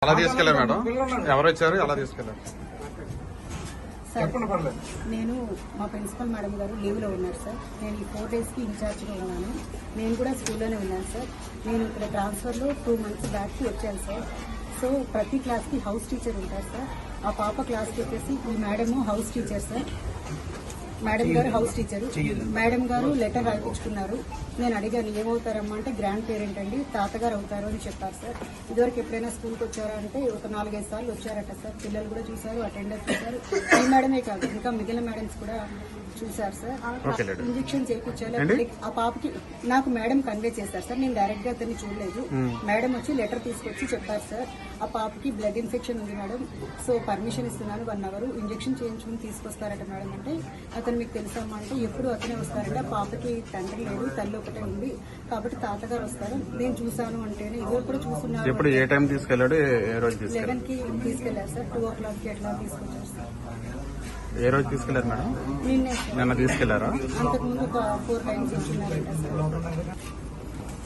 అలా తీసుకెళ్ళారు మేడం. ఎవరు వచ్చారు, ఎలా తీసుకెళ్లారు? నేను మా ప్రిన్సిపల్ మేడం గారు లీవ్ లో ఉన్నారు సార్. నేను ఈ 4 days కి ఇన్ఛార్జ్ గా ఉన్నాను. నేను కూడా స్కూల్లోనే ఉన్నాను సార్. నేను ఇక్కడ ట్రాన్స్ఫర్ లో 2 months బ్యాక్ కి వచ్చాను సార్. సో ప్రతి క్లాస్ కి హౌస్ టీచర్ ఉంటారు సార్. ఆ పాప క్లాస్ కి వచ్చేసి ఈ madam house teacher sir. Madam గారు హౌస్ టీచరు. మేడం గారు లెటర్ రాయించుకున్నారు. నేను అడిగాను ఏమవుతారమ్మా అంటే గ్రాండ్ పేరెంట్ అండి, తాతగారు అవుతారు అని చెప్పారు సార్. ఇదివరకు ఎప్పుడైనా స్కూల్కి వచ్చారా అంటే ఒక 4-5 సార్లు వచ్చారట సార్. పిల్లలు కూడా చూశారు, అటెండర్ చూశారు. ఈ మేడమే కాదు ఇంకా మిగిలిన మేడమ్స్ కూడా చూశారు సార్. ఇంజెక్షన్ చేయించాలి ఆ పాపకి. నాకు మేడం కన్వే చేశారు సార్. నేను డైరెక్ట్ గా అతన్ని చూడలేదు. మేడం వచ్చి లెటర్ తీసుకొచ్చి చెప్పారు సార్, ఆ పాపకి బ్లడ్ ఇన్ఫెక్షన్ ఉంది మేడం, సో పర్మిషన్ ఇస్తున్నాను 1 hour ఇంజెక్షన్ చేయించుకుని తీసుకొస్తారట మేడం. అంటే అతను మీకు తెలుసమ్మా అంటే ఎప్పుడు అతనే వస్తారంటే ఆ పాపకి తండ్రి లేడు, తల్లి ఒకటే ఉంది కాబట్టి తాతగారు వస్తారు. నేను చూసాను అంటేనే ఇదివరకు కూడా చూస్తున్నారు. ఎప్పుడు ఏ టైం తీసుకెళ్లాడు, ఏ రోజు 11 కి తీసుకెళ్లారు సార్. 2 o'clock కి ఎట్లా తీసుకొచ్చారు సార్. ఏ రోజు తీసుకెళ్లారు మేడం? నిన్నే నిన్న తీసుకెళ్లారా? అంతకుముందు ఒక 4 times వచ్చినారంట సార్.